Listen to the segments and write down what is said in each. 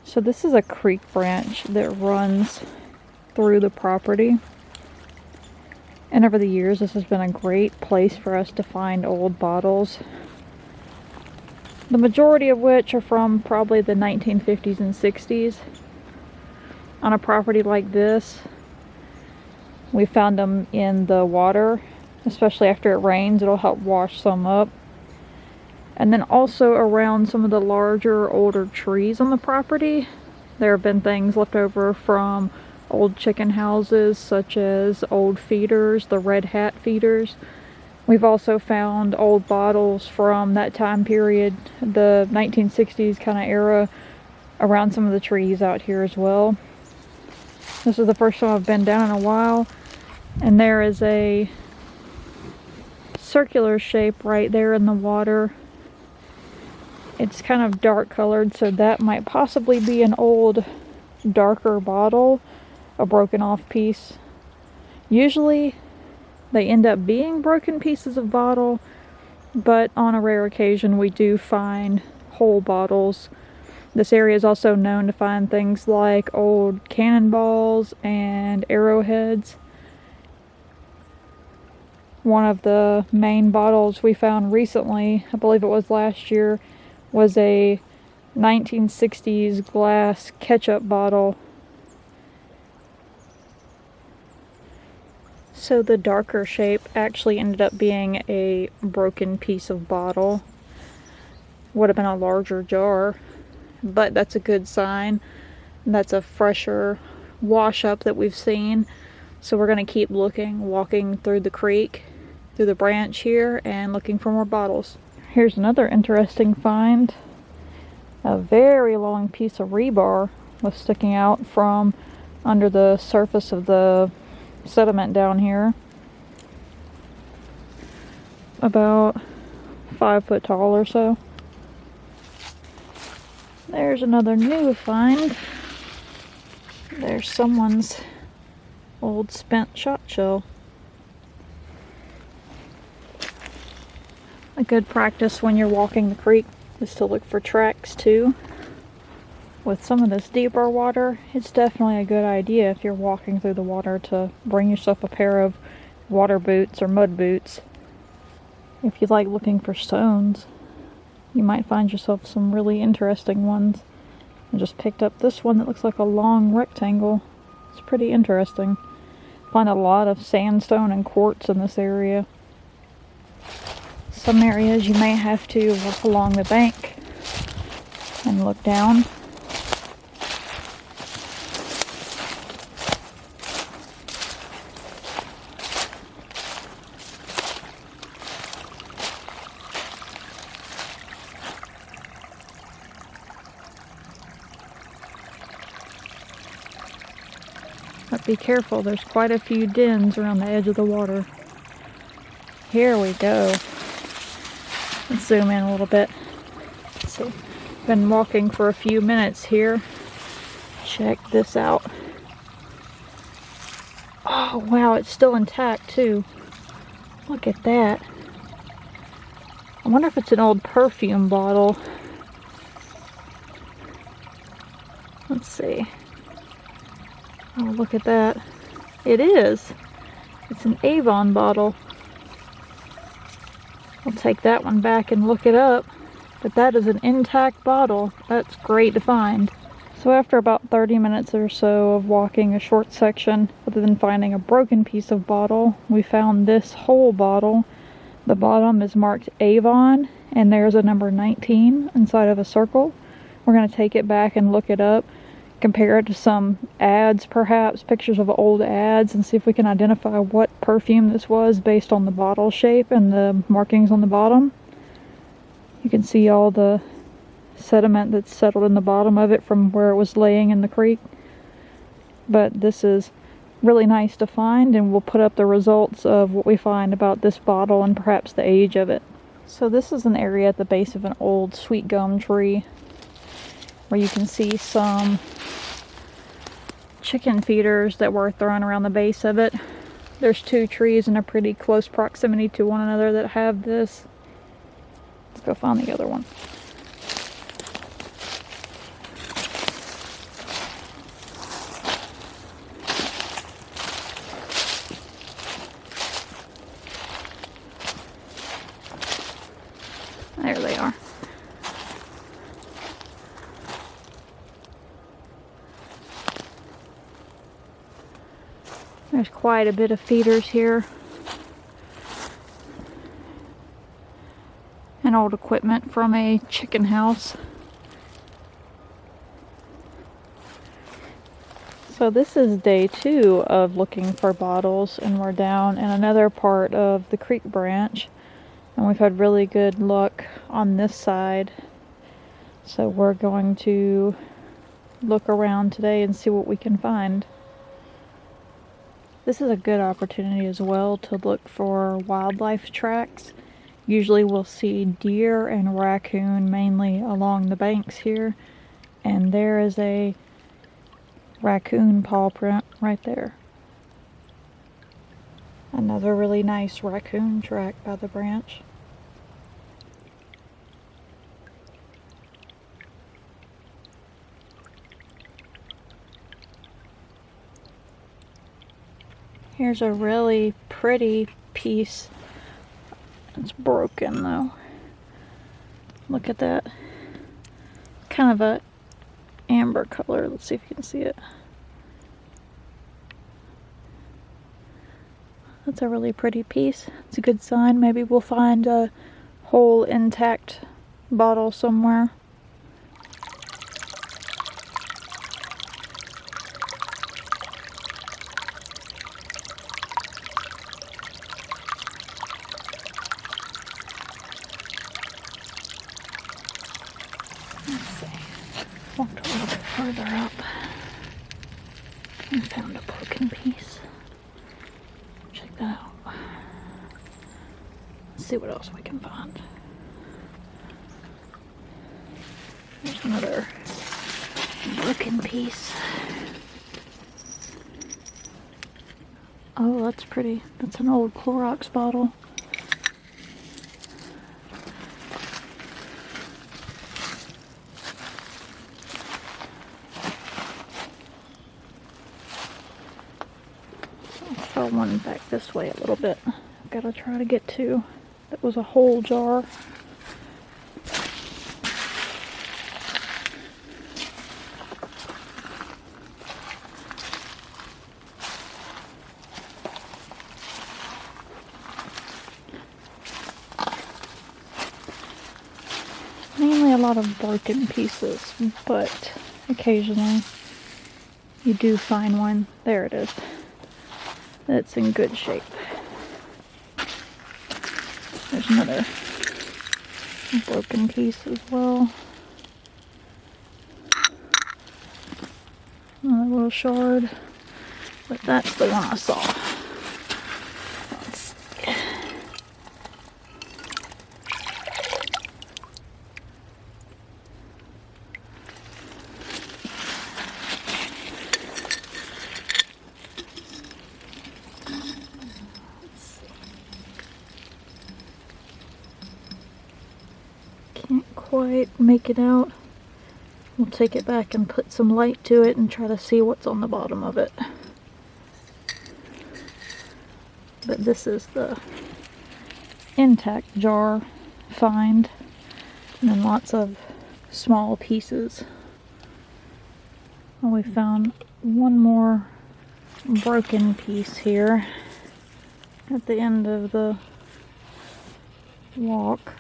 So this is a creek branch that runs through the property. And over the years, this has been a great place for us to find old bottles. The majority of which are from probably the 1950s and 60s. On a property like this, we found them in the water, especially after it rains. It'll help wash some up. And then also around some of the larger, older trees on the property, there have been things left over from old chicken houses, such as old feeders, the red hat feeders. We've also found old bottles from that time period, the 1960s kind of era, around some of the trees out here as well. This is the first time I've been down in a while, and there is a circular shape right there in the water. It's kind of dark colored, so that might possibly be an old, darker bottle, a broken off piece. Usually they end up being broken pieces of bottle, but on a rare occasion we do find whole bottles. This area is also known to find things like old cannonballs and arrowheads. One of the main bottles we found recently, I believe it was last year, was a 1960s glass ketchup bottle. So the darker shape actually ended up being a broken piece of bottle. Would have been a larger jar, but that's a good sign. That's a fresher wash up that we've seen. So we're going to keep looking, walking through the creek, through the branch here, and looking for more bottles. Here's another interesting find. A very long piece of rebar was sticking out from under the surface of the sediment down here. About 5 foot tall or so. There's another new find. There's someone's old spent shot shell. A good practice when you're walking the creek is to look for tracks too. With some of this deeper water, it's definitely a good idea if you're walking through the water to bring yourself a pair of water boots or mud boots. If you like looking for stones, you might find yourself some really interesting ones. I just picked up this one that looks like a long rectangle. It's pretty interesting. Find a lot of sandstone and quartz in this area. Some areas you may have to walk along the bank and look down. But be careful, there's quite a few dens around the edge of the water. Here we go. Let's zoom in a little bit. Let's see. Been walking for a few minutes here. Check this out. Oh wow, it's still intact too. Look at that. I wonder if it's an old perfume bottle. Let's see. Oh, look at that. It is. It's an Avon bottle. I'll take that one back and look it up. But that is an intact bottle. That's great to find. So after about 30 minutes or so of walking a short section, other than finding a broken piece of bottle, we found this whole bottle. The bottom is marked Avon, and there's a number 19 inside of a circle. We're going to take it back and look it up. Compare it to some ads, perhaps, pictures of old ads, and see if we can identify what perfume this was based on the bottle shape and the markings on the bottom. You can see all the sediment that's settled in the bottom of it from where it was laying in the creek. But this is really nice to find, and we'll put up the results of what we find about this bottle and perhaps the age of it. So this is an area at the base of an old sweet gum tree where you can see some chicken feeders that were thrown around the base of it. There's two trees in a pretty close proximity to one another that have this. Let's go find the other one. There they are. There's quite a bit of feeders here. And old equipment from a chicken house. So this is day 2 of looking for bottles, and we're down in another part of the creek branch, and we've had really good luck on this side. So we're going to look around today and see what we can find. This is a good opportunity as well to look for wildlife tracks. Usually we'll see deer and raccoon mainly along the banks here, and there is a raccoon paw print right there. Another really nice raccoon track by the branch. Here's a really pretty piece. It's broken though. Look at that. Kind of a amber color. Let's see if you can see it. That's a really pretty piece. It's a good sign. Maybe we'll find a whole intact bottle somewhere. Let's see. Walked a little bit further up and found a broken piece. Check that out. Let's see what else we can find. There's another broken piece. Oh, that's pretty. That's an old Clorox bottle. One back this way a little bit. I've got to try to get to. That was a whole jar. Mainly a lot of broken pieces, but occasionally you do find one. There it is. That's in good shape. There's another broken piece as well. Another little shard, but that's the one I saw. Let's see. Can't quite make it out. We'll take it back and put some light to it and try to see what's on the bottom of it. But this is the intact jar find, and then lots of small pieces. And we found one more broken piece here at the end of the walk.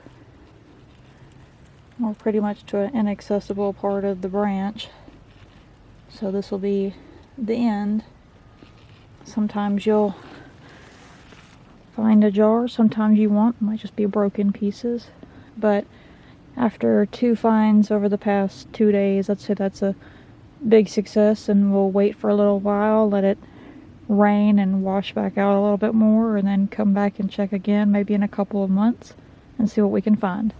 We're pretty much to an inaccessible part of the branch. So this will be the end. Sometimes you'll find a jar, sometimes you won't. It might just be broken pieces. But after 2 finds over the past 2 days, I'd say that's a big success, and we'll wait for a little while, let it rain and wash back out a little bit more, and then come back and check again, maybe in a couple of months, and see what we can find.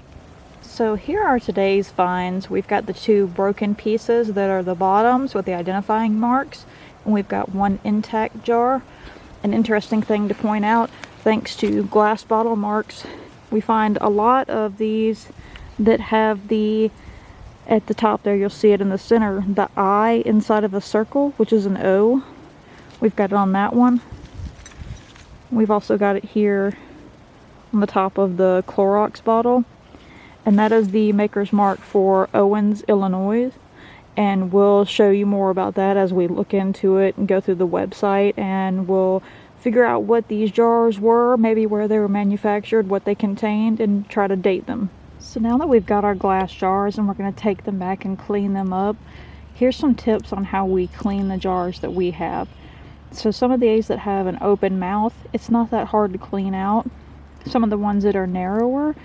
So here are today's finds. We've got the 2 broken pieces that are the bottoms with the identifying marks, and we've got 1 intact jar. An interesting thing to point out, thanks to glass bottle marks, we find a lot of these that have the, at the top there you'll see it in the center, the I inside of a circle, which is an O. We've got it on that one. We've also got it here on the top of the Clorox bottle. and that is the maker's mark for Owens, Illinois. And we'll show you more about that as we look into it and go through the website, and we'll figure out what these jars were, maybe where they were manufactured, what they contained, and try to date them. So now that we've got our glass jars and we're going to take them back and clean them up, here's some tips on how we clean the jars that we have. So some of these that have an open mouth, it's not that hard to clean out. Some of the ones that are narrower,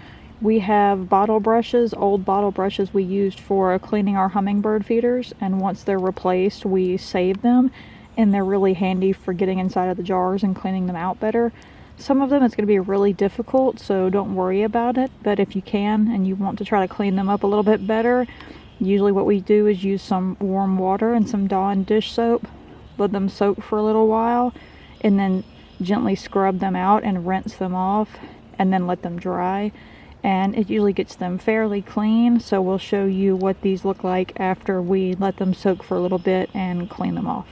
we have bottle brushes, old bottle brushes we used for cleaning our hummingbird feeders, and once they're replaced we save them, and they're really handy for getting inside of the jars and cleaning them out better. Some of them it's going to be really difficult, so don't worry about it, but if you can and you want to try to clean them up a little bit better, usually what we do is use some warm water and some Dawn dish soap, let them soak for a little while, and then gently scrub them out and rinse them off, and then let them dry. And it usually gets them fairly clean, so we'll show you what these look like after we let them soak for a little bit and clean them off.